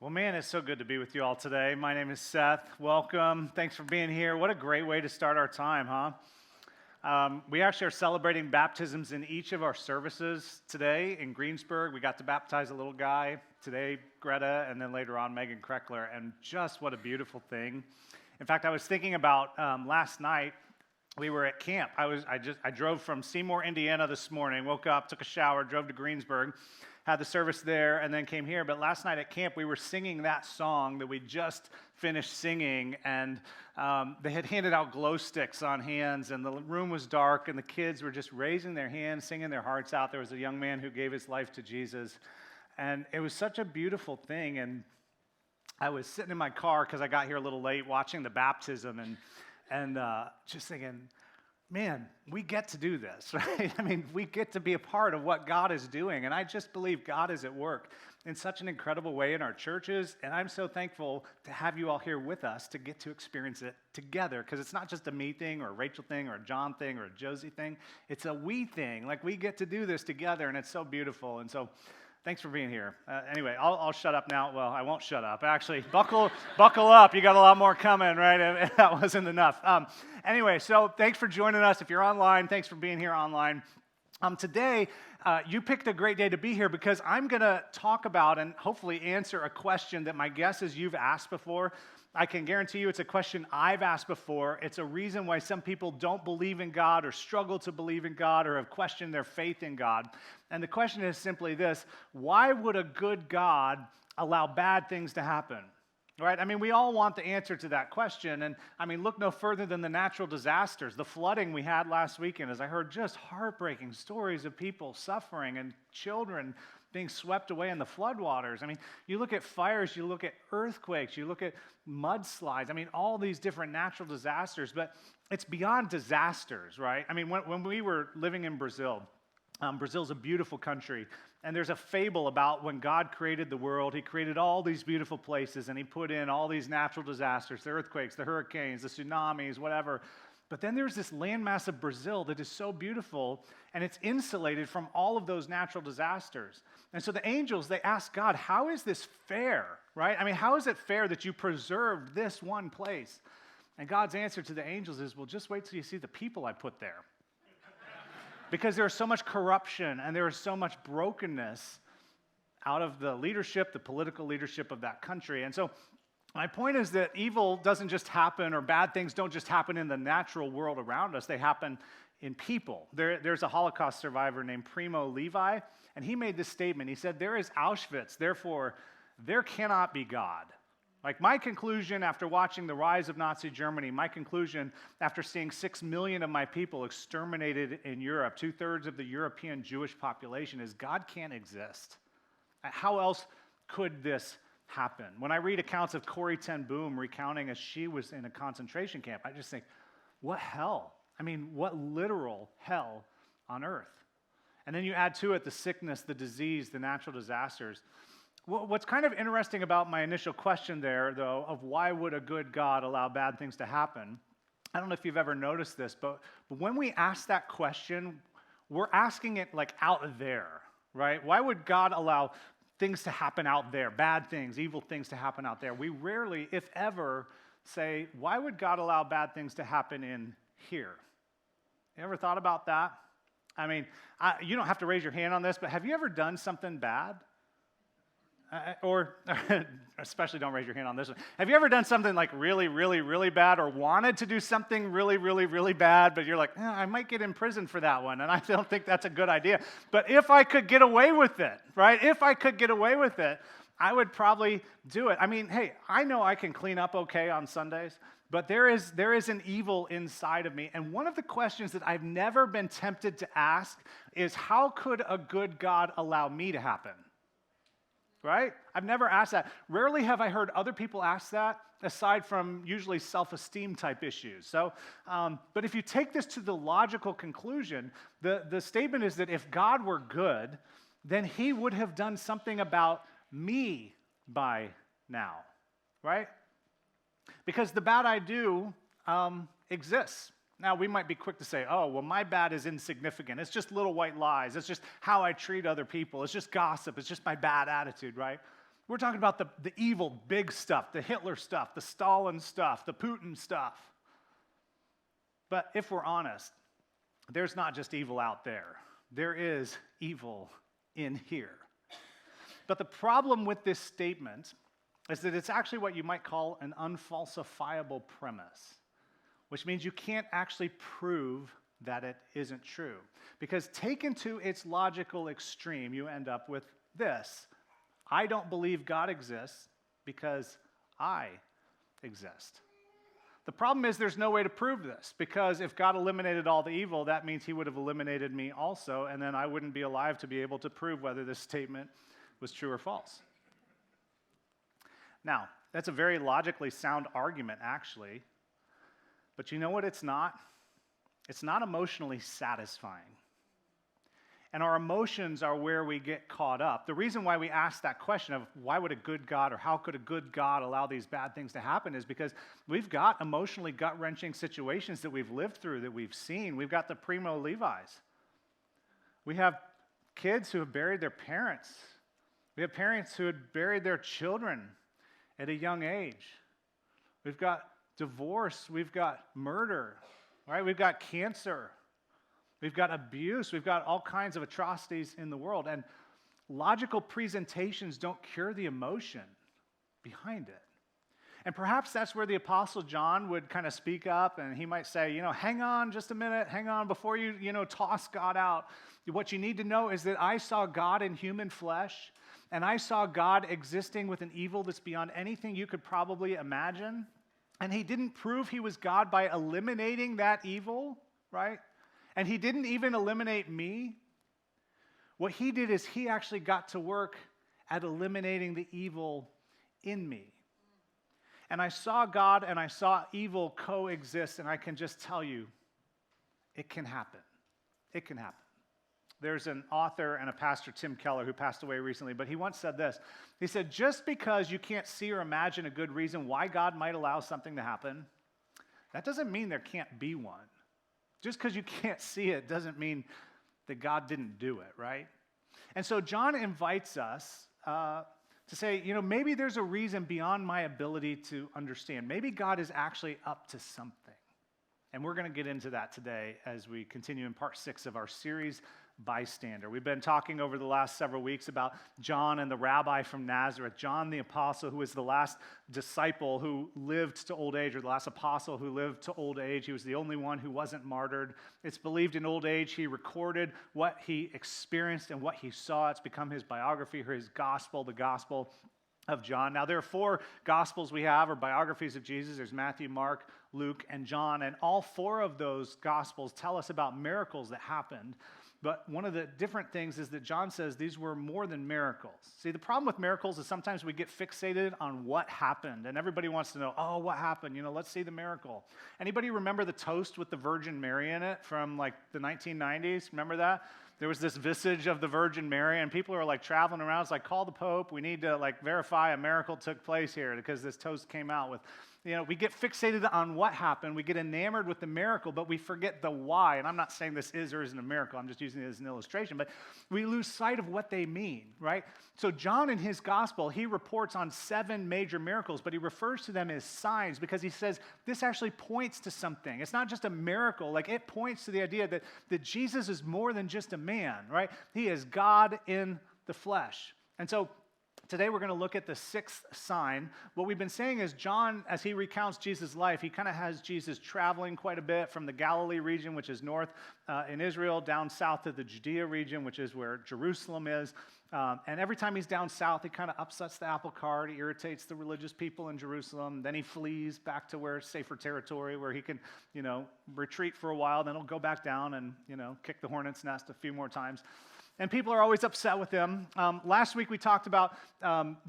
Well, man, it's so good to be with you all today. My name is Seth. Welcome. Thanks for being here. What a great way to start our time, huh? We actually are celebrating baptisms in each of our services today in Greensburg. We got to baptize a little guy today, Greta, and then later on, Megan Kreckler, and just what a beautiful thing. In fact, I was thinking about last night. We were at camp. I drove from Seymour, Indiana this morning, woke up, took a shower, drove to Greensburg, had the service there, and then came here. But last night at camp, we were singing that song that we just finished singing, and they had handed out glow sticks on hands, and the room was dark, and the kids were just raising their hands, singing their hearts out. There was a young man who gave his life to Jesus, and it was such a beautiful thing. And I was sitting in my car because I got here a little late, watching the baptism, and just thinking, man, we get to do this, right? I mean, we get to be a part of what God is doing, and I just believe God is at work in such an incredible way in our churches, and I'm so thankful to have you all here with us to get to experience it together, because it's not just a me thing or a Rachel thing or a John thing or a Josie thing. It's a we thing. Like, we get to do this together, and it's so beautiful, and so thanks for being here. Anyway, I'll shut up now. Well, I won't shut up. Actually, buckle up. You got a lot more coming, right? If that wasn't enough. Anyway, so thanks for joining us. If you're online, thanks for being here online. Today, you picked a great day to be here because I'm going to talk about and hopefully answer a question that my guess is you've asked before. I can guarantee you it's a question I've asked before. It's a reason why some people don't believe in God or struggle to believe in God or have questioned their faith in God. And the question is simply this: why would a good God allow bad things to happen? Right? I mean, we all want the answer to that question. And I mean, look no further than the natural disasters. The flooding we had last weekend, as I heard just heartbreaking stories of people suffering and children being swept away in the floodwaters. I mean, you look at fires, you look at earthquakes, you look at mudslides. I mean, all these different natural disasters, but it's beyond disasters, right? I mean, when we were living in Brazil, Brazil's a beautiful country, and there's a fable about when God created the world. He created all these beautiful places, and he put in all these natural disasters, the earthquakes, the hurricanes, the tsunamis, whatever. But then there's this landmass of Brazil that is so beautiful, and it's insulated from all of those natural disasters. And so the angels, they ask God, how is this fair, right? I mean, how is it fair that you preserved this one place? And God's answer to the angels is, well, just wait till you see the people I put there. Because there is so much corruption and there is so much brokenness out of the leadership, the political leadership of that country. And so my point is that evil doesn't just happen, or bad things don't just happen in the natural world around us. They happen in people. There's a Holocaust survivor named Primo Levi, and he made this statement. He said, there is Auschwitz, therefore there cannot be God. Like, my conclusion after watching the rise of Nazi Germany, my conclusion after seeing 6 million of my people exterminated in Europe, 2/3 of the European Jewish population, is God can't exist. How else could this happen? When I read accounts of Corrie ten Boom recounting as she was in a concentration camp, I just think, what hell? I mean, what literal hell on earth? And then you add to it the sickness, the disease, the natural disasters. What's kind of interesting about my initial question there, though, of why would a good God allow bad things to happen, I don't know if you've ever noticed this, but when we ask that question, we're asking it like out there, right? Why would God allow things to happen out there, bad things, evil things to happen out there? We rarely, if ever, say, why would God allow bad things to happen in here? You ever thought about that? I mean, you don't have to raise your hand on this, but have you ever done something bad? Or especially don't raise your hand on this one. Have you ever done something like really, really, really bad, or wanted to do something really, really, really bad, but you're like, I might get in prison for that one, and I don't think that's a good idea. But if I could get away with it, right? If I could get away with it, I would probably do it. I mean, hey, I know I can clean up okay on Sundays, but there is an evil inside of me. And one of the questions that I've never been tempted to ask is, how could a good God allow me to happen? Right? I've never asked that. Rarely have I heard other people ask that, aside from usually self-esteem type issues. So, but if you take this to the logical conclusion, the statement is that if God were good, then he would have done something about me by now, right? Because the bad I do exists. Now, we might be quick to say, oh, well, my bad is insignificant. It's just little white lies. It's just how I treat other people. It's just gossip. It's just my bad attitude, right? We're talking about the evil, big stuff, the Hitler stuff, the Stalin stuff, the Putin stuff. But if we're honest, there's not just evil out there. There is evil in here. But the problem with this statement is that it's actually what you might call an unfalsifiable premise, which means you can't actually prove that it isn't true. Because taken to its logical extreme, you end up with this. I don't believe God exists because I exist. The problem is there's no way to prove this, because if God eliminated all the evil, that means he would have eliminated me also, and then I wouldn't be alive to be able to prove whether this statement was true or false. Now, that's a very logically sound argument, actually, but you know what it's not? It's not emotionally satisfying. And our emotions are where we get caught up. The reason why we ask that question of why would a good God, or how could a good God allow these bad things to happen, is because we've got emotionally gut-wrenching situations that we've lived through, that we've seen. We've got the Primo Levis. We have kids who have buried their parents. We have parents who had buried their children at a young age. We've got divorce. We've got murder, right? We've got cancer. We've got abuse. We've got all kinds of atrocities in the world. And logical presentations don't cure the emotion behind it. And perhaps that's where the Apostle John would kind of speak up, and he might say, hang on just a minute, hang on, before you, toss God out. What you need to know is that I saw God in human flesh, and I saw God existing with an evil that's beyond anything you could probably imagine. And he didn't prove he was God by eliminating that evil, right? And he didn't even eliminate me. What he did is he actually got to work at eliminating the evil in me. And I saw God and I saw evil coexist, and I can just tell you, it can happen. It can happen. There's an author and a pastor, Tim Keller, who passed away recently, but he once said this. He said, just because you can't see or imagine a good reason why God might allow something to happen, that doesn't mean there can't be one. Just because you can't see it doesn't mean that God didn't do it, right? And so John invites us to say, maybe there's a reason beyond my ability to understand. Maybe God is actually up to something. And we're going to get into that today as we continue in part 6 of our series, Bystander. We've been talking over the last several weeks about John and the rabbi from Nazareth, John the apostle, who was the last disciple who lived to old age, or the last apostle who lived to old age. He was the only one who wasn't martyred. It's believed in old age he recorded what he experienced and what he saw. It's become his biography, or his gospel, the Gospel of John. Now, there are 4 gospels we have, or biographies of Jesus. There's Matthew, Mark, Luke, and John, and all 4 of those gospels tell us about miracles that happened. But one of the different things is that John says these were more than miracles. See, the problem with miracles is sometimes we get fixated on what happened, and everybody wants to know, what happened? Let's see the miracle. Anybody remember the toast with the Virgin Mary in it from like the 1990s? Remember that? There was this visage of the Virgin Mary, and people are like traveling around. It's like, call the Pope. We need to verify a miracle took place here, because this toast came out with, we get fixated on what happened. We get enamored with the miracle, but we forget the why. And I'm not saying this is or isn't a miracle. I'm just using it as an illustration. But we lose sight of what they mean, right? So John, in his gospel, he reports on 7 major miracles, but he refers to them as signs, because he says this actually points to something. It's not just a miracle. It points to the idea that Jesus is more than just a man, right? He is God in the flesh. And so today we're going to look at the 6th sign. What we've been saying is John, as he recounts Jesus' life, he kind of has Jesus traveling quite a bit from the Galilee region, which is north in Israel, down south to the Judea region, which is where Jerusalem is. And every time he's down south, he kind of upsets the apple cart. He irritates the religious people in Jerusalem. Then he flees back to where safer territory, where he can, retreat for a while. Then he'll go back down and, kick the hornet's nest a few more times. And people are always upset with him. Last week we talked about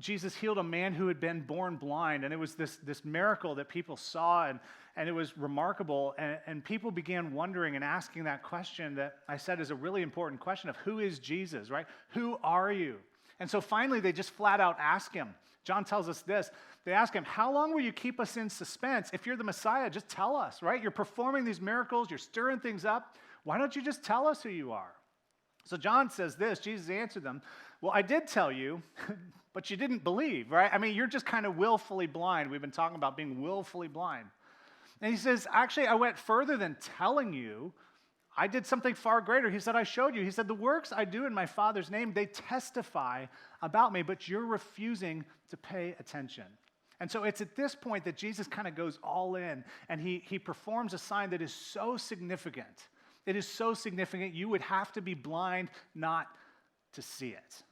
Jesus healed a man who had been born blind, and it was this miracle that people saw, and it was remarkable. And people began wondering and asking that question that I said is a really important question of who is Jesus, right? Who are you? And so finally they just flat out ask him. John tells us this. They ask him, how long will you keep us in suspense? If you're the Messiah, just tell us, right? You're performing these miracles. You're stirring things up. Why don't you just tell us who you are? So John says this, Jesus answered them, well, I did tell you, but you didn't believe, right? I mean, you're just kind of willfully blind. We've been talking about being willfully blind. And he says, actually, I went further than telling you. I did something far greater. He said, I showed you. He said, the works I do in my Father's name, they testify about me, but you're refusing to pay attention. And so it's at this point that Jesus kind of goes all in, and he performs a sign that is so significant. It is so significant, you would have to be blind not to see it.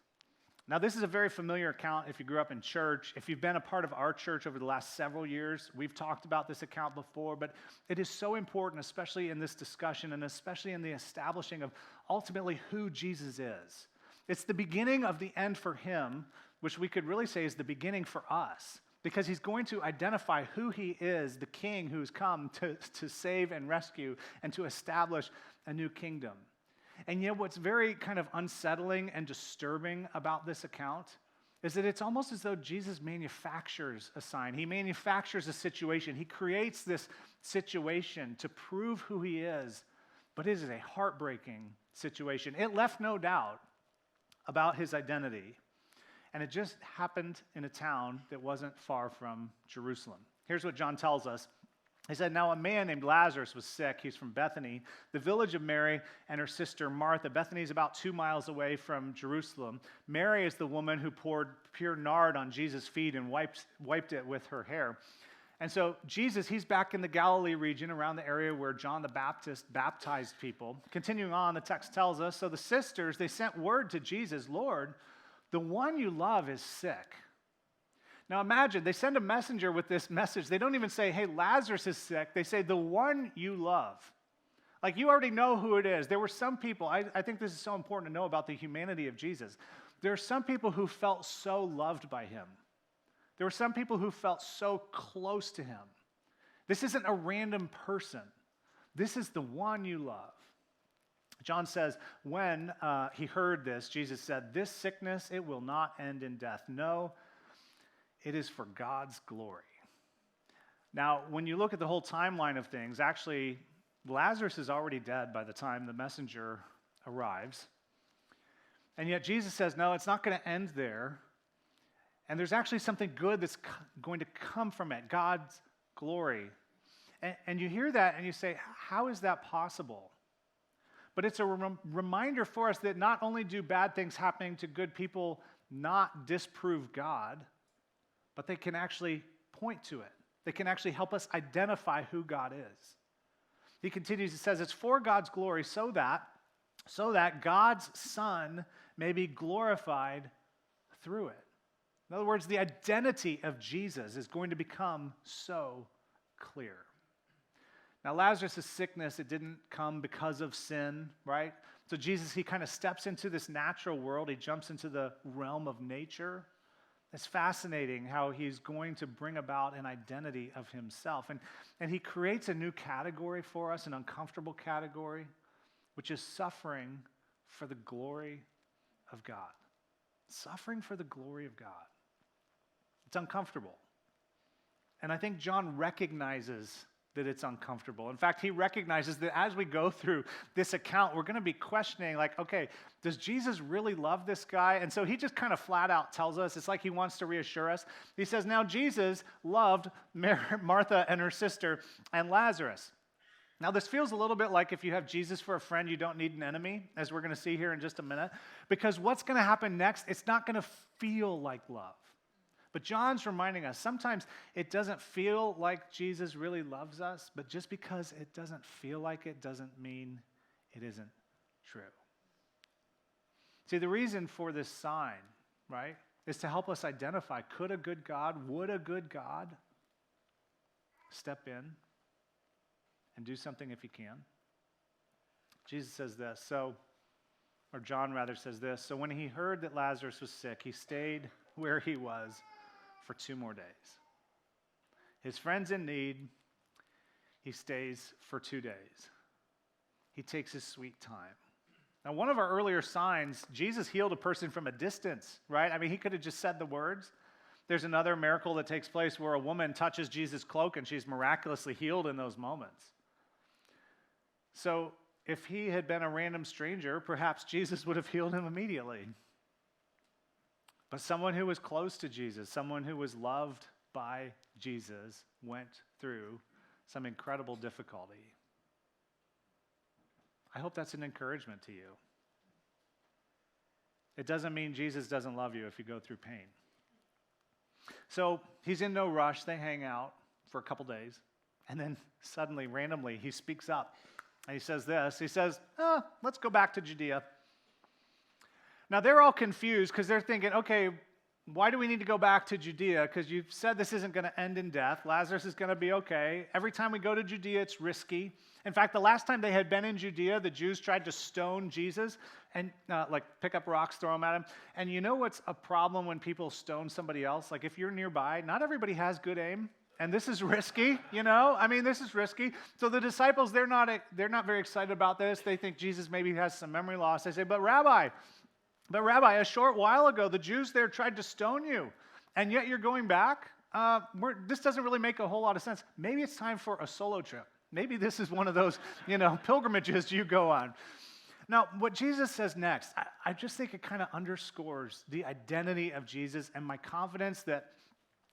Now, this is a very familiar account if you grew up in church. If you've been a part of our church over the last several years, we've talked about this account before, but it is so important, especially in this discussion and especially in the establishing of ultimately who Jesus is. It's the beginning of the end for him, which we could really say is the beginning for us, because he's going to identify who he is, the king who's come to save and rescue and to establish a new kingdom. And yet what's very kind of unsettling and disturbing about this account is that it's almost as though Jesus manufactures a sign. He manufactures a situation. He creates this situation to prove who he is, but it is a heartbreaking situation. It left no doubt about his identity, and it just happened in a town that wasn't far from Jerusalem. Here's what John tells us. He said, now a man named Lazarus was sick. He's from Bethany, the village of Mary and her sister Martha. Bethany is about 2 miles away from Jerusalem. Mary is the woman who poured pure nard on Jesus' feet and wiped it with her hair. And so Jesus, he's back in the Galilee region around the area where John the Baptist baptized people. Continuing on, the text tells us, so the sisters, they sent word to Jesus, Lord, the one you love is sick. Now imagine, they send a messenger with this message. They don't even say, hey, Lazarus is sick. They say, the one you love. Like you already know who it is. There were some people, I think this is so important to know about the humanity of Jesus. There are some people who felt so loved by him. There were some people who felt so close to him. This isn't a random person. This is the one you love. John says, when he heard this, Jesus said, this sickness, it will not end in death. No, it is for God's glory. Now, when you look at the whole timeline of things, actually, Lazarus is already dead by the time the messenger arrives. And yet Jesus says, no, it's not going to end there. And there's actually something good that's going to come from it, God's glory. And you hear that and you say, how is that possible? But it's a reminder for us that not only do bad things happening to good people not disprove God, but they can actually point to it. They can actually help us identify who God is. He continues, he says, it's for God's glory so that God's Son may be glorified through it. In other words, the identity of Jesus is going to become so clear. Now, Lazarus' sickness, it didn't come because of sin, right? So Jesus, he kind of steps into this natural world. He jumps into the realm of nature. It's fascinating how he's going to bring about an identity of himself. And he creates a new category for us, an uncomfortable category, which is suffering for the glory of God. Suffering for the glory of God. It's uncomfortable. And I think John recognizes that it's uncomfortable. In fact, he recognizes that as we go through this account, we're going to be questioning, like, okay, does Jesus really love this guy? And so he just kind of flat out tells us, it's like he wants to reassure us. He says, now Jesus loved Martha and her sister and Lazarus. Now, this feels a little bit like if you have Jesus for a friend, you don't need an enemy, as we're going to see here in just a minute, because what's going to happen next, it's not going to feel like love. But John's reminding us, sometimes it doesn't feel like Jesus really loves us, but just because it doesn't feel like it doesn't mean it isn't true. See, the reason for this sign, right, is to help us identify, would a good God step in and do something if he can? Jesus says this, or John rather says this, so when he heard that Lazarus was sick, he stayed where he was for 2 more days. His friend's in need. He stays for 2 days. He takes his sweet time. Now, one of our earlier signs, Jesus healed a person from a distance, right? I mean, he could have just said the words. There's another miracle that takes place where a woman touches Jesus' cloak and she's miraculously healed in those moments. So if he had been a random stranger, perhaps Jesus would have healed him immediately. But someone who was close to Jesus, someone who was loved by Jesus, went through some incredible difficulty. I hope that's an encouragement to you. It doesn't mean Jesus doesn't love you if you go through pain. So he's in no rush. They hang out for a couple days. And then suddenly, randomly, he speaks up. And he says this. He says, let's go back to Judea. Now, they're all confused because they're thinking, okay, why do we need to go back to Judea? Because you've said this isn't going to end in death. Lazarus is going to be okay. Every time we go to Judea, it's risky. In fact, the last time they had been in Judea, the Jews tried to stone Jesus and pick up rocks, throw them at him. And you know what's a problem when people stone somebody else? Like if you're nearby, not everybody has good aim. And this is risky, this is risky. So the disciples, they're not very excited about this. They think Jesus maybe has some memory loss. They say, But Rabbi, a short while ago, the Jews there tried to stone you, and yet you're going back? This doesn't really make a whole lot of sense. Maybe it's time for a solo trip. Maybe this is one of those, pilgrimages you go on. Now, what Jesus says next, I just think it kind of underscores the identity of Jesus and my confidence that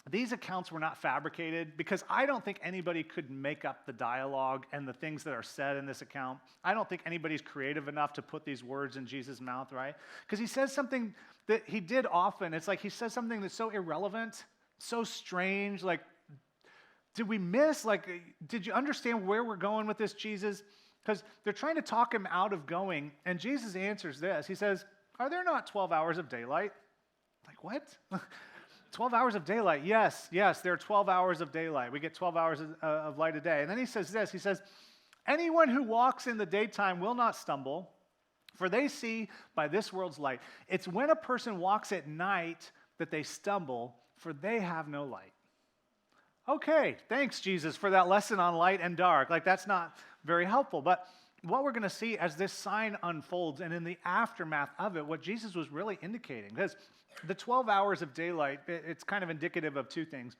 these accounts were not fabricated, because I don't think anybody could make up the dialogue and the things that are said in this account. I don't think anybody's creative enough to put these words in Jesus' mouth, right? Because he says something that he did often. It's like he says something that's so irrelevant, so strange. Like, did we miss? Did you understand where we're going with this, Jesus? Because they're trying to talk him out of going, and Jesus answers this. He says, are there not 12 hours of daylight? Like, what? 12 hours of daylight. Yes, there are 12 hours of daylight. We get 12 hours of light a day. And then he says this. He says, anyone who walks in the daytime will not stumble, for they see by this world's light. It's when a person walks at night that they stumble, for they have no light. Okay, thanks, Jesus, for that lesson on light and dark. That's not very helpful. But what we're going to see as this sign unfolds and in the aftermath of it, what Jesus was really indicating, because the 12 hours of daylight, it's kind of indicative of two things.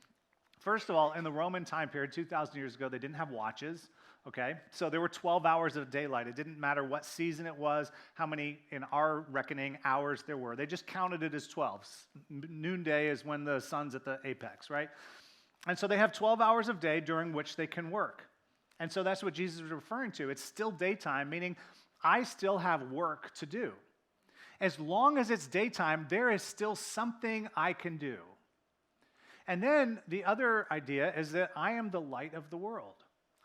First of all, in the Roman time period, 2,000 years ago, they didn't have watches, okay? So there were 12 hours of daylight. It didn't matter what season it was, how many, in our reckoning, hours there were. They just counted it as 12. Noonday is when the sun's at the apex, right? And so they have 12 hours of day during which they can work. And so that's what Jesus is referring to. It's still daytime, meaning I still have work to do. As long as it's daytime, there is still something I can do. And then the other idea is that I am the light of the world.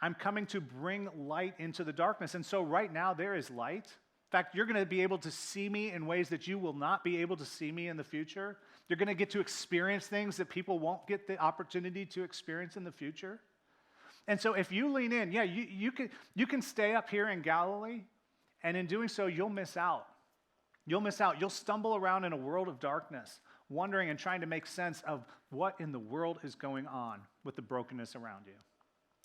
I'm coming to bring light into the darkness. And so right now there is light. In fact, you're going to be able to see me in ways that you will not be able to see me in the future. You're going to get to experience things that people won't get the opportunity to experience in the future. And so if you lean in, you can stay up here in Galilee, and in doing so, you'll miss out. You'll miss out. You'll stumble around in a world of darkness, wondering and trying to make sense of what in the world is going on with the brokenness around you.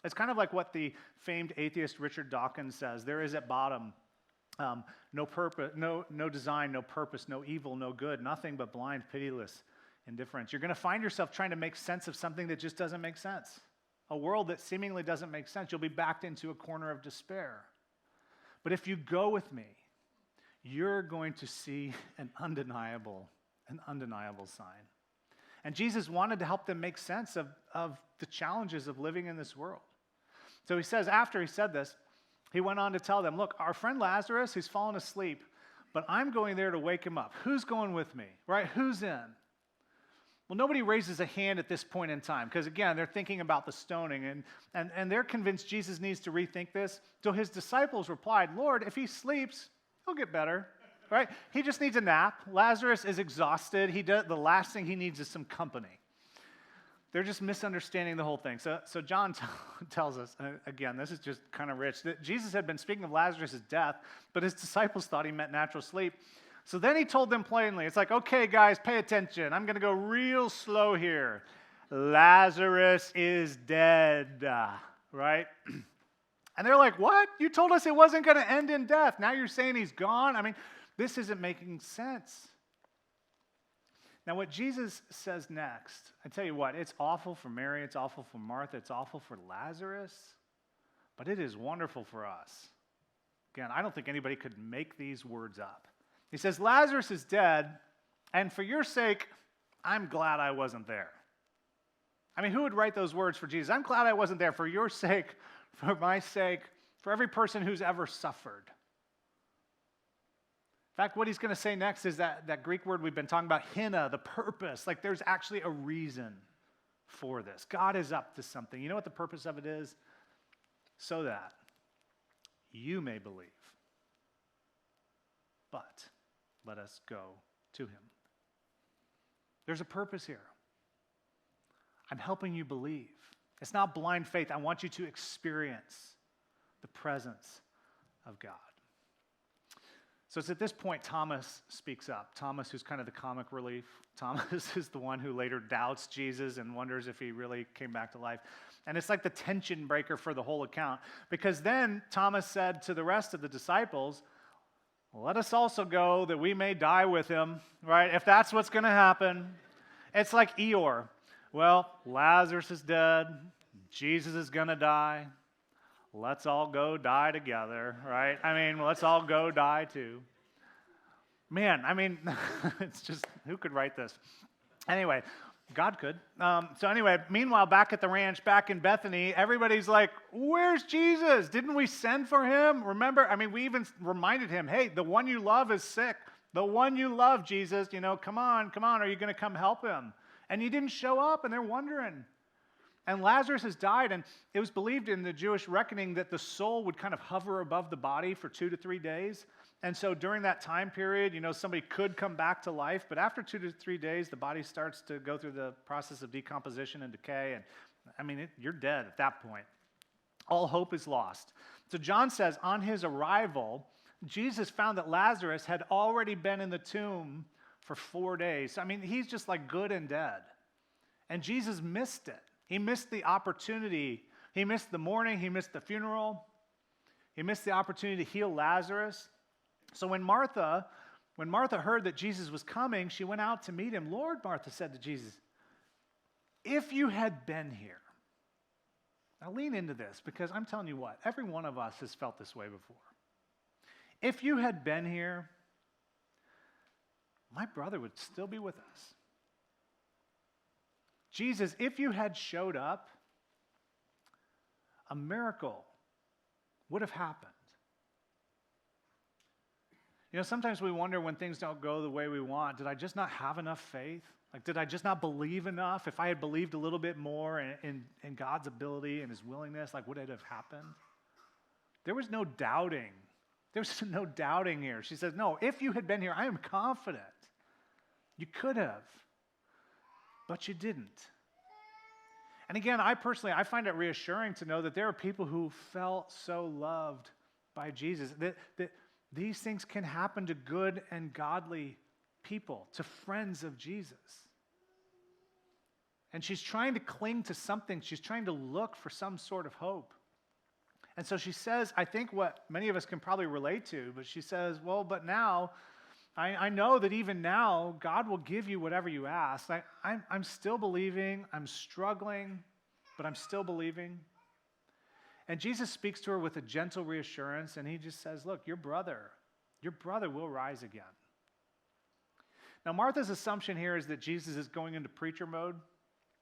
It's kind of like what the famed atheist Richard Dawkins says. There is at bottom no purpose, no design, no purpose, no evil, no good, nothing but blind, pitiless indifference. You're going to find yourself trying to make sense of something that just doesn't make sense. A world that seemingly doesn't make sense. You'll be backed into a corner of despair. But if you go with me, you're going to see an undeniable sign. And Jesus wanted to help them make sense of the challenges of living in this world. So he says, after he said this, he went on to tell them, look, our friend Lazarus, he's fallen asleep, but I'm going there to wake him up. Who's going with me, right? Who's in? Well, nobody raises a hand at this point in time because, again, they're thinking about the stoning, and they're convinced Jesus needs to rethink this. So his disciples replied, Lord, if he sleeps, he'll get better, right? He just needs a nap. Lazarus is exhausted. The last thing he needs is some company. They're just misunderstanding the whole thing. So John tells us, again, this is just kind of rich, that Jesus had been speaking of Lazarus' death, but his disciples thought he meant natural sleep. So then he told them plainly, it's like, okay, guys, pay attention. I'm going to go real slow here. Lazarus is dead, right? And they're like, what? You told us it wasn't going to end in death. Now you're saying he's gone? I mean, this isn't making sense. Now, what Jesus says next, I tell you what, it's awful for Mary, it's awful for Martha, it's awful for Lazarus, but it is wonderful for us. Again, I don't think anybody could make these words up. He says, Lazarus is dead, And for your sake, I'm glad I wasn't there. I mean, who would write those words for Jesus? I'm glad I wasn't there for your sake, for my sake, for every person who's ever suffered. In fact, what he's going to say next is that Greek word we've been talking about, hina, the purpose. Like there's actually a reason for this. God is up to something. You know what the purpose of it is? So that you may believe. But let us go to him. There's a purpose here. I'm helping you believe. It's not blind faith. I want you to experience the presence of God. So it's at this point Thomas speaks up. Thomas, who's kind of the comic relief. Thomas is the one who later doubts Jesus and wonders if he really came back to life. And it's like the tension breaker for the whole account. Because then Thomas said to the rest of the disciples, let us also go that we may die with him, right? If that's what's going to happen. It's like Eeyore. Well, Lazarus is dead. Jesus is going to die. Let's all go die together, right? I mean, let's all go die too. Man, I mean, it's just, who could write this? Anyway, God could. Meanwhile, back at the ranch, back in Bethany, everybody's like, where's Jesus? Didn't we send for him? Remember, I mean, we even reminded him, hey, the one you love is sick. The one you love, Jesus, come on, are you going to come help him? And he didn't show up, and they're wondering. And Lazarus has died, and it was believed in the Jewish reckoning that the soul would kind of hover above the body for 2 to 3 days. And so during that time period, somebody could come back to life, but after 2 to 3 days, the body starts to go through the process of decomposition and decay, and I mean, you're dead at that point. All hope is lost. So John says, on his arrival, Jesus found that Lazarus had already been in the tomb for 4 days. I mean, he's just like good and dead. And Jesus missed it. He missed the opportunity. He missed the mourning. He missed the funeral. He missed the opportunity to heal Lazarus. So when Martha heard that Jesus was coming, she went out to meet him. Lord, Martha said to Jesus, if you had been here. Now lean into this, because I'm telling you what, every one of us has felt this way before. If you had been here, my brother would still be with us. Jesus, if you had showed up, a miracle would have happened. Sometimes we wonder when things don't go the way we want, did I just not have enough faith? Like, did I just not believe enough? If I had believed a little bit more in God's ability and his willingness, like, would it have happened? There was no doubting. There was no doubting here. She says, no, if you had been here, I am confident. You could have, but you didn't. And again, I find it reassuring to know that there are people who felt so loved by Jesus, that these things can happen to good and godly people, to friends of Jesus. And she's trying to cling to something. She's trying to look for some sort of hope. And so she says, I think what many of us can probably relate to, but she says, well, but now, I know that even now, God will give you whatever you ask. I'm still believing. I'm struggling, but I'm still believing. And Jesus speaks to her with a gentle reassurance, and he just says, look, your brother will rise again. Now, Martha's assumption here is that Jesus is going into preacher mode.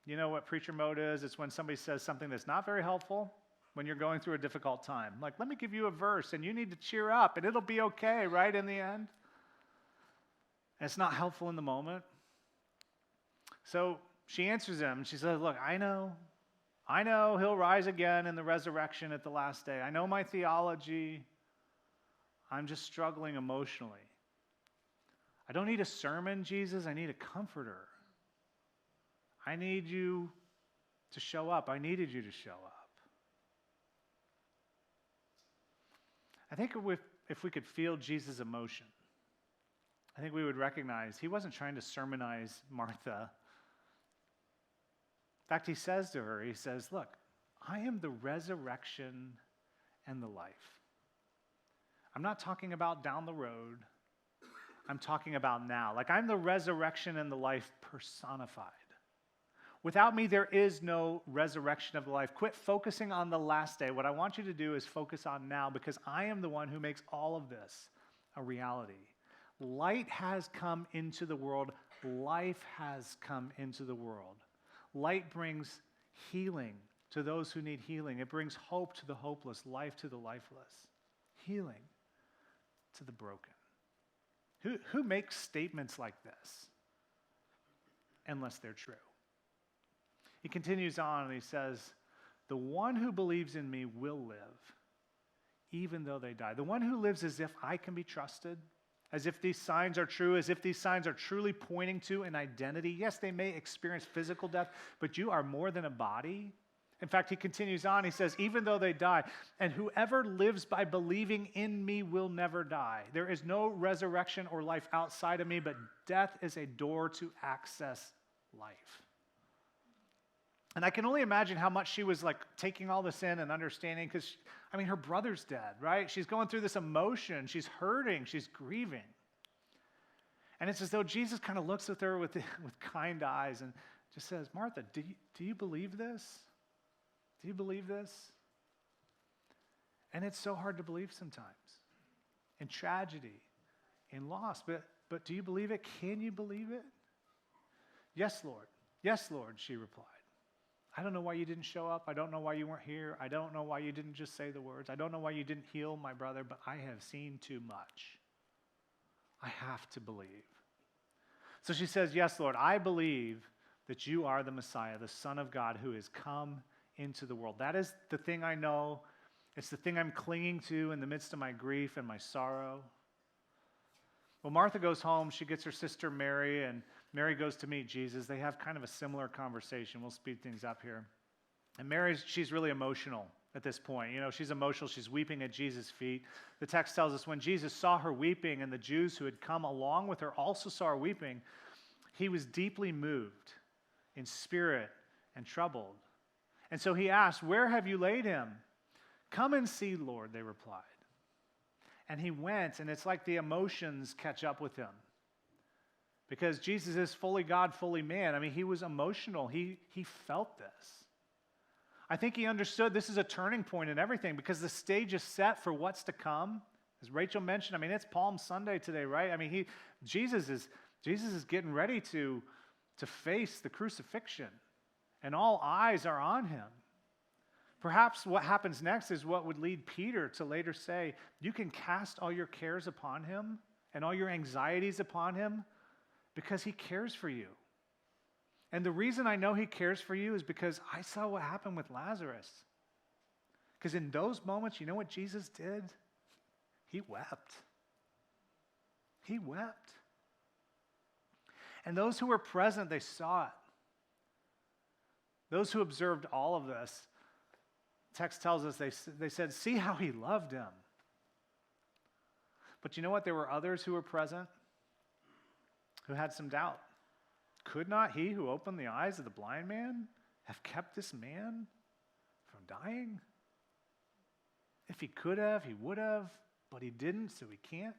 You know what preacher mode is? It's when somebody says something that's not very helpful when you're going through a difficult time. Like, let me give you a verse, and you need to cheer up, and it'll be okay, right, in the end? And it's not helpful in the moment. So she answers him, and she says, look, I know he'll rise again in the resurrection at the last day. I know my theology. I'm just struggling emotionally. I don't need a sermon, Jesus. I need a comforter. I need you to show up. I needed you to show up. I think if we could feel Jesus' emotion, I think we would recognize he wasn't trying to sermonize Martha. In fact, he says to her, he says, look, I am the resurrection and the life. I'm not talking about down the road. I'm talking about now. Like, I'm the resurrection and the life personified. Without me, there is no resurrection of the life. Quit focusing on the last day. What I want you to do is focus on now, because I am the one who makes all of this a reality. Light has come into the world. Life has come into the world. Light brings healing to those who need healing. It brings hope to the hopeless, life to the lifeless, healing to the broken. Who makes statements like this unless they're true? He continues on and he says, the one who believes in me will live, even though they die. The one who lives as if I can be trusted, as if these signs are true, as if these signs are truly pointing to an identity. Yes, they may experience physical death, but you are more than a body. In fact, he continues on, he says, even though they die, and whoever lives by believing in me will never die. There is no resurrection or life outside of me, but death is a door to access life. And I can only imagine how much she was like taking all this in and understanding, because, I mean, her brother's dead, right? She's going through this emotion. She's hurting. She's grieving. And it's as though Jesus kind of looks at her with kind eyes and just says, Martha, do you believe this? Do you believe this? And it's so hard to believe sometimes in tragedy, in loss. But do you believe it? Can you believe it? Yes, Lord. Yes, Lord, she replied. I don't know why you didn't show up. I don't know why you weren't here. I don't know why you didn't just say the words. I don't know why you didn't heal my brother, but I have seen too much. I have to believe. So she says, yes, Lord, I believe that you are the Messiah, the Son of God who has come into the world. That is the thing I know. It's the thing I'm clinging to in the midst of my grief and my sorrow. Well, Martha goes home. She gets her sister Mary, and Mary goes to meet Jesus. They have kind of a similar conversation. We'll speed things up here. And she's really emotional at this point. You know, she's emotional. She's weeping at Jesus' feet. The text tells us when Jesus saw her weeping and the Jews who had come along with her also saw her weeping, he was deeply moved in spirit and troubled. And so he asked, where have you laid him? Come and see, Lord, they replied. And he went, and it's like the emotions catch up with him. Because Jesus is fully God, fully man. I mean, he was emotional. He felt this. I think he understood this is a turning point in everything because the stage is set for what's to come. As Rachel mentioned, I mean, it's Palm Sunday today, right? I mean, Jesus is getting ready to face the crucifixion, and all eyes are on him. Perhaps what happens next is what would lead Peter to later say, you can cast all your cares upon him and all your anxieties upon him because he cares for you. And the reason I know he cares for you is because I saw what happened with Lazarus. Because in those moments, you know what Jesus did? He wept. He wept. And those who were present, they saw it. Those who observed all of this, text tells us they said, see how he loved him. But you know what? There were others who were present who had some doubt. Could not he who opened the eyes of the blind man have kept this man from dying? If he could have, he would have, but he didn't, so he can't.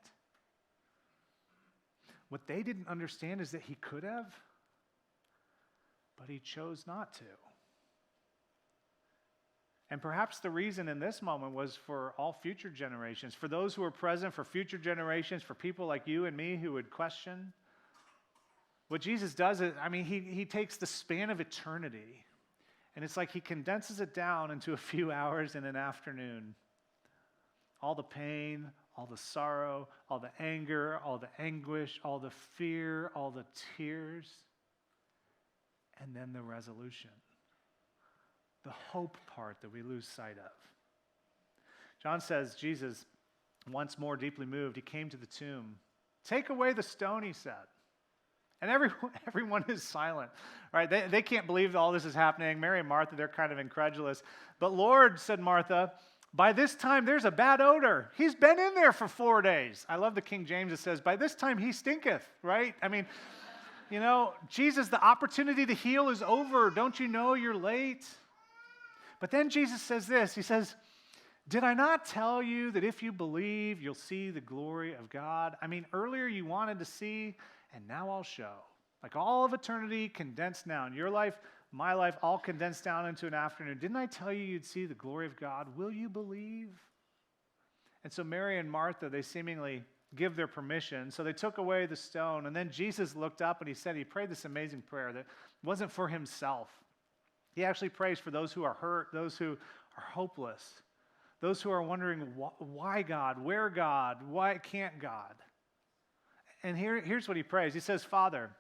What they didn't understand is that he could have, but he chose not to. And perhaps the reason in this moment was for all future generations, for those who were present, for future generations, for people like you and me who would question. What Jesus does is, I mean, he takes the span of eternity, and it's like he condenses it down into a few hours in an afternoon. All the pain, all the sorrow, all the anger, all the anguish, all the fear, all the tears, and then the resolution. The hope part that we lose sight of. John says, Jesus, once more deeply moved, he came to the tomb. Take away the stone, he said. And everyone is silent, right? They can't believe all this is happening. Mary and Martha, they're kind of incredulous. But Lord, said Martha, by this time there's a bad odor. He's been in there for 4 days. I love the King James that says, by this time he stinketh, right? I mean, you know, Jesus, the opportunity to heal is over. Don't you know you're late? But then Jesus says this. He says, did I not tell you that if you believe, you'll see the glory of God? I mean, earlier you wanted to see, and now I'll show. Like all of eternity condensed down. Your life, my life, all condensed down into an afternoon. Didn't I tell you you'd see the glory of God? Will you believe? And so Mary and Martha, they seemingly give their permission. So they took away the stone. And then Jesus looked up and he prayed this amazing prayer that wasn't for himself. He actually prays for those who are hurt, those who are hopeless, those who are wondering, why God? Where God? Why can't God? And here's what he prays. He says, Father,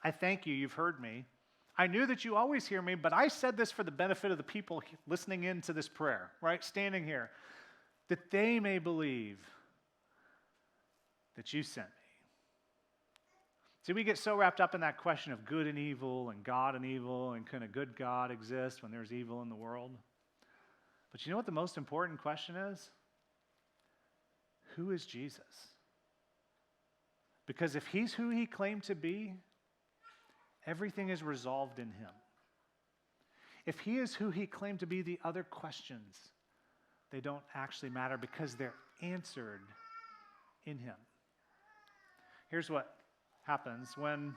I thank you, you've heard me. I knew that you always hear me, but I said this for the benefit of the people listening in to this prayer, right? Standing here, that they may believe that you sent me. See, we get so wrapped up in that question of good and evil and God and evil and can a good God exist when there's evil in the world? But you know what the most important question is? Who is Jesus? Because if he's who he claimed to be, everything is resolved in him. If he is who he claimed to be, the other questions, they don't actually matter because they're answered in him. Here's what happens when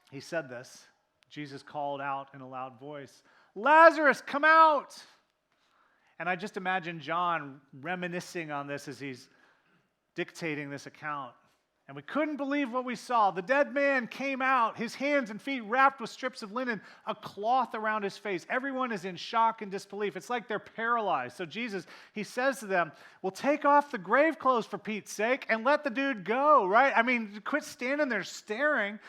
he said this. Jesus called out in a loud voice, Lazarus, come out! And I just imagine John reminiscing on this as he's dictating this account. And we couldn't believe what we saw. The dead man came out, his hands and feet wrapped with strips of linen, a cloth around his face. Everyone is in shock and disbelief. It's like they're paralyzed. So Jesus, he says to them, well, take off the grave clothes for Pete's sake and let the dude go, right? I mean, quit standing there staring.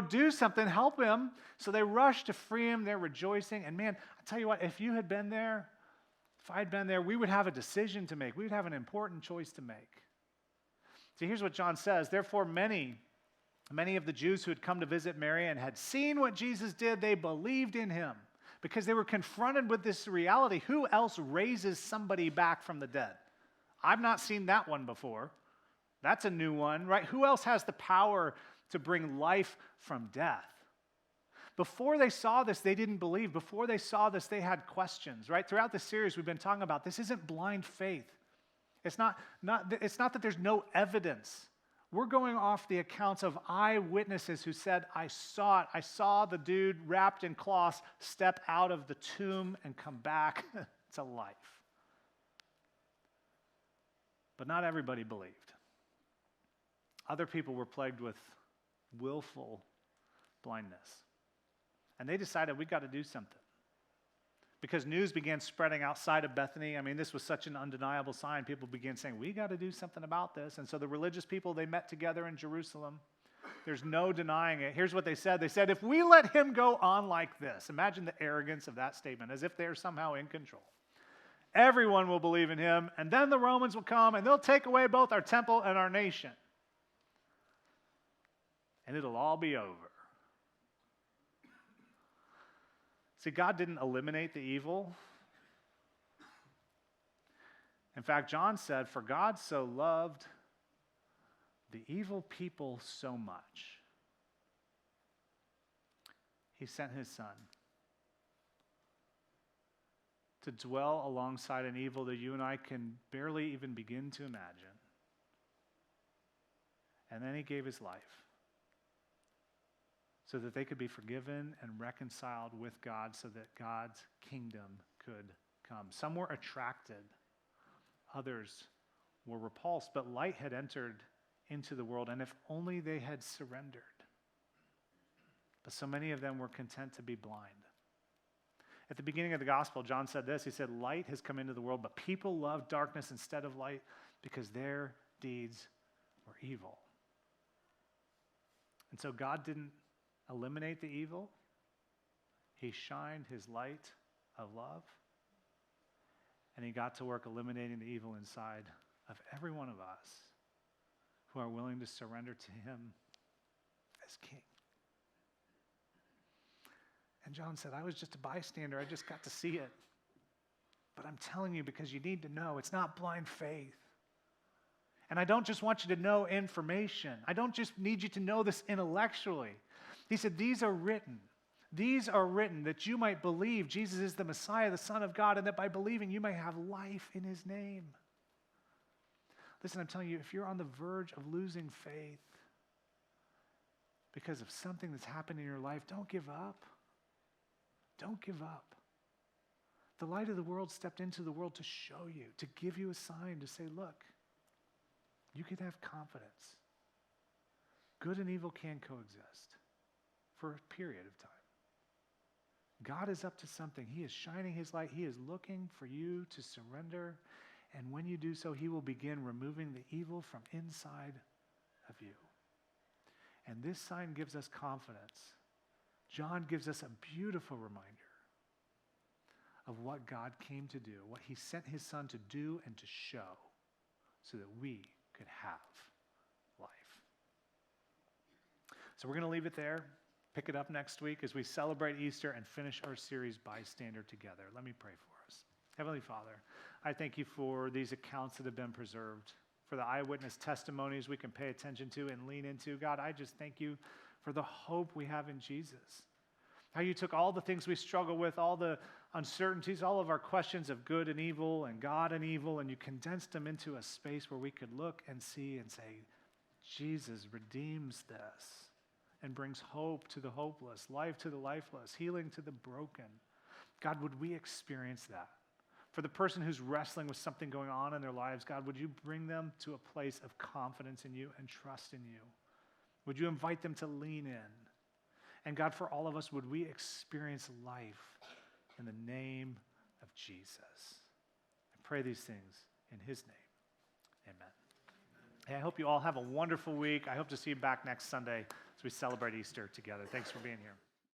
Do something, help him. So they rush to free him. They're rejoicing. And man, I tell you what, if you had been there, if I'd been there, we would have a decision to make. We would have an important choice to make. See, here's what John says. Therefore, many of the Jews who had come to visit Mary and had seen what Jesus did, they believed in him because they were confronted with this reality. Who else raises somebody back from the dead? I've not seen that one before. That's a new one, right? Who else has the power to bring life from death? Before they saw this, they didn't believe. Before they saw this, they had questions, right? Throughout this series, we've been talking about this isn't blind faith. It's not that there's no evidence. We're going off the accounts of eyewitnesses who said, I saw it. I saw the dude wrapped in cloths step out of the tomb and come back to life. But not everybody believed. Other people were plagued with willful blindness. And they decided we got to do something. Because news began spreading outside of Bethany. I mean, this was such an undeniable sign. People began saying, we got to do something about this. And so the religious people, they met together in Jerusalem. There's no denying it. Here's what they said. They said, if we let him go on like this, imagine the arrogance of that statement, as if they're somehow in control. Everyone will believe in him, and then the Romans will come, and they'll take away both our temple and our nation. And it'll all be over. See, God didn't eliminate the evil. In fact, John said, for God so loved the evil people so much, he sent his son to dwell alongside an evil that you and I can barely even begin to imagine. And then he gave his life so that they could be forgiven and reconciled with God so that God's kingdom could come. Some were attracted, others were repulsed, but light had entered into the world, and if only they had surrendered. But so many of them were content to be blind. At the beginning of the gospel, John said this. He said, light has come into the world, but people love darkness instead of light because their deeds were evil. And so God didn't eliminate the evil. He shined his light of love, and he got to work eliminating the evil inside of every one of us who are willing to surrender to him as king. And John said, I was just a bystander. I just got to see it. But I'm telling you because you need to know it's not blind faith. And I don't just want you to know information. I don't just need you to know this intellectually. He said, these are written. These are written that you might believe Jesus is the Messiah, the Son of God, and that by believing you may have life in his name. Listen, I'm telling you, if you're on the verge of losing faith because of something that's happened in your life, don't give up. Don't give up. The light of the world stepped into the world to show you, to give you a sign, to say, look, you can have confidence. Good and evil can coexist for a period of time. God is up to something. He is shining his light. He is looking for you to surrender. And when you do so, he will begin removing the evil from inside of you. And this sign gives us confidence. John gives us a beautiful reminder of what God came to do, what he sent his son to do and to show so that we could have life. So we're going to leave it there. Pick it up next week as we celebrate Easter and finish our series Bystander together. Let me pray for us. Heavenly Father, I thank you for these accounts that have been preserved, for the eyewitness testimonies we can pay attention to and lean into. God, I just thank you for the hope we have in Jesus. How you took all the things we struggle with, all the uncertainties, all of our questions of good and evil and God and evil, and you condensed them into a space where we could look and see and say, Jesus redeems this and brings hope to the hopeless, life to the lifeless, healing to the broken. God, would we experience that? For the person who's wrestling with something going on in their lives, God, would you bring them to a place of confidence in you and trust in you? Would you invite them to lean in? And God, for all of us, would we experience life in the name of Jesus? I pray these things in his name. Amen. Hey, I hope you all have a wonderful week. I hope to see you back next Sunday as we celebrate Easter together. Thanks for being here.